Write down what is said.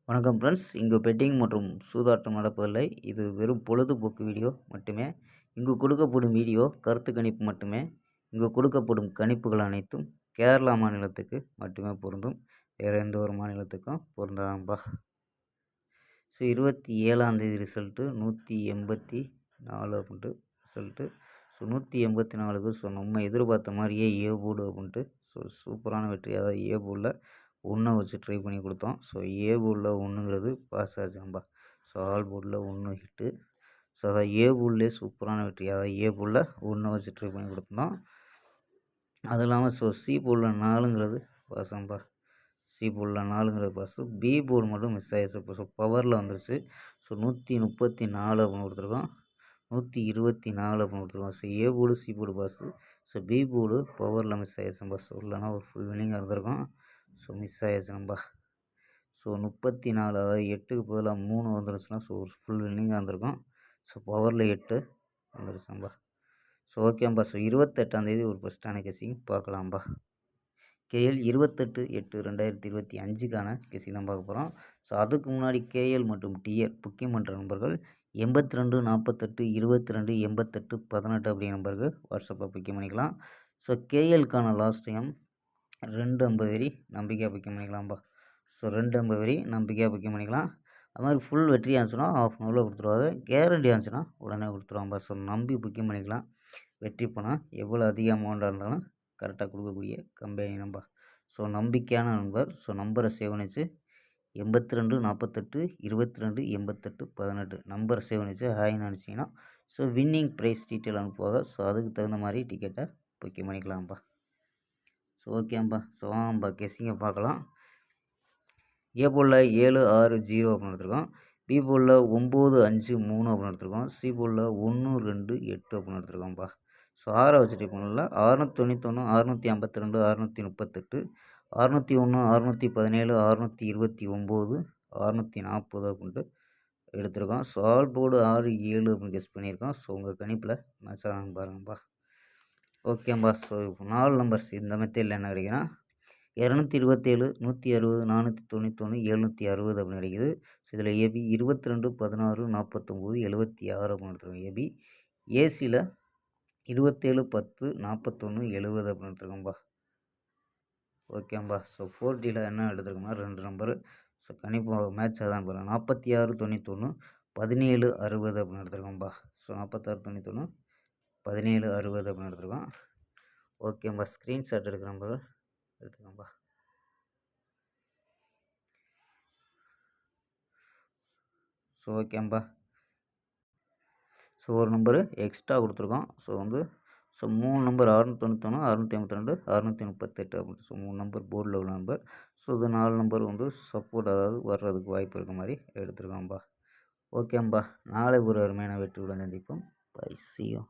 வணக்கம் ஃப்ரெண்ட்ஸ். இங்கு பெட்டிங் மற்றும் சூதாட்டம் நடப்பதில்லை. இது வெறும் பொழுதுபோக்கு வீடியோ மட்டுமே. இங்கு கொடுக்கப்படும் வீடியோ கருத்து கணிப்பு மட்டுமே. இங்கு கொடுக்கப்படும் கணிப்புகள் அனைத்தும் கேரளா மாநிலத்துக்கு மட்டுமே பொருந்தும். வேறு எந்த ஒரு மாநிலத்துக்கும் பொருந்தாம்பா. ஸோ 27ஆந்தேதி ரிசல்ட்டு 184 அப்படின்ட்டு ரிசல்ட்டு. ஸோ 184க்கு நம்ம எதிர்பார்த்த மாதிரியே ஏ போர்டு அப்படின்ட்டு சூப்பரான வெற்றி. அதாவது ஏ போர்டில் 1 வச்சு ட்ரை பண்ணி கொடுத்தோம். ஸோ ஏ போர்டில் 1ங்கிறது பாஸ் ஆச்சு நம்ப. ஸோ ஆல் போர்டில் 1 ஹிட்டு. ஸோ அதாவது ஏ போர்டிலே சூப்பரான வெற்றி. அதாவது ஏ போர்டில் 1 வச்சு ட்ரை பண்ணி கொடுத்தோம். அது இல்லாமல் சி போர்டில் 4ங்கிறது பாஸ் நம்ப. சி போர்டில் 4ங்கிறது பாஸு. பி போர்டு மட்டும் மிஸ் ஆகிடுச்சு. இப்போ பவரில் வந்துருச்சு. ஸோ 134 அப்படின்னு கொடுத்துருக்கோம். 124 அப்படின்னு கொடுத்துருக்கோம். So A board C board pass. So B board பவரில் மிஸ் ஆகிடுச்சு நம்ப. ஸோ இல்லைனா ஒரு ஃபுல் வின்னிங்காக இருந்திருக்கும். ஸோ மிஸ் ஆகிடுச்சு நம்ப. ஸோ 34, அதாவது 8க்கு பதிலாக 3 வந்துருச்சுன்னா ஸோ ஒரு ஃபுல் வின்னிங்காக இருந்திருக்கும். ஸோ பவரில் 8 வந்துருச்சு நம்ப. ஸோ ஓகேம்பா. ஸோ 28ஆந்தேதி ஒரு பெஸ்ட்டான கெஸ்ஸிங் பார்க்கலாம்பா. கேஎல் 28/8/2025க்கான கெஸ்ஸிங் தான் பார்க்க போகிறோம். ஸோ அதுக்கு முன்னாடி கேஎல் மற்றும் டிஆர் புக்கிங் பண்ணுற நம்பர்கள் 82 48 22 88 18 அப்படிங்கிற நம்பருக்கு வாட்ஸ்அப்பில் புக்கிங் பண்ணிக்கலாம். ஸோ கேஎல்க்கான லாஸ்ட் டைம் 250 வரி நம்பிக்கையாக புக்கிங் பண்ணிக்கலாம்பா. ஸோ 250 வரி நம்பிக்கையாக புக்கிங் பண்ணிக்கலாம். அது மாதிரி ஃபுல் வெற்றி ஆச்சுன்னா ½ அன் ஹவரில் கொடுத்துருவாங்க. கேரண்டி ஆச்சுன்னா உடனே கொடுத்துருவாங்கப்பா. ஸோ நம்பி புக்கிங் பண்ணிக்கலாம். வெற்றி பணம் எவ்வளோ அதிக அமௌண்ட்டாக இருந்தாலும் கரெக்டாக கொடுக்கக்கூடிய கம்பெனி நம்பா. ஸோ நம்பிக்கையான நண்பர். ஸோ நம்பரை சேவ் பண்ணிச்சு 82 48 22 88 18 நம்பரை சேவ் பண்ணிச்சு ஹாய்னு அனுப்பிச்சிங்கன்னா ஸோ வின்னிங் ப்ரைஸ் டீட்டெயில் அனுப்புவாங்க. ஸோ அதுக்கு தகுந்த மாதிரி டிக்கெட்டை புக்கிங் பண்ணிக்கலாம்ப்பா. ஸோ ஓகேம்பா. ஸோ வாங்கப்பா கெஸ்ஸிங்கை பார்க்கலாம். ஏ போர்டில் 7 6 0 அப்படின்னு எடுத்துருக்கோம். பி போர்டில் 9 5 3 அப்படின்னு எடுத்துருக்கோம். சி போர்டில் 1 2 8 அப்படின்னு எடுத்துருக்கோம்ப்பா. ஸோ 6 வச்சுட்டு பண்ணல 691 652 638 601 617 629 640 அப்படின்ட்டு எடுத்திருக்கோம். ஸோ ஆல் போர்டு 6 7 அப்படின்னு கெஸ் பண்ணியிருக்கோம். ஸோ உங்கள் கணிப்பில் மேட்ச் ஆகாங்க பாருங்கப்பா. ஓகேம்பா. ஸோ 4 நம்பர்ஸ் இந்த மெத்தேடில் என்ன கிடைக்குன்னா 227 160 491 760 அப்படின்னு கிடைக்குது. ஸோ இதில் ஏபி 22 16 49 76 அப்படின்னு எடுத்துருக்கோம் ஏபி. ஏசியில் 27 10 41 70 அப்படின்னு எடுத்துருக்கோம்பா. ஓகேம்பா. ஸோ 4டியில் என்ன எடுத்துருக்கோம்னா 2 நம்பரு. ஸோ கணிப்பு மேட்ச் அதான் பாருங்கள் 46 91 17 60 அப்படின்னு எடுத்துருக்கோம்பா. ஸோ 46 91 17 60 அப்படின்னு எடுத்துருக்கோம். ஓகேம்பா. ஸ்க்ரீன்ஷாட் எடுக்கிற நம்பர் எடுத்துக்கோம்பா. ஸோ ஓகேம்பா. ஸோ ஒரு நம்பரு எக்ஸ்ட்ரா கொடுத்துருக்கோம். ஸோ 3 நம்பர் 691 682 638 அப்படின்னு. ஸோ 3 நம்பர் போர்டில் உள்ள நம்பர். ஸோ இது 4 நம்பர் சப்போர்ட், அதாவது வர்றதுக்கு வாய்ப்பு இருக்க மாதிரி எடுத்துருக்கோம்பா. ஓகேம்பா. நாளை ஒரு அருமையான வெற்றியுடன் சந்திப்போம். பை. See you.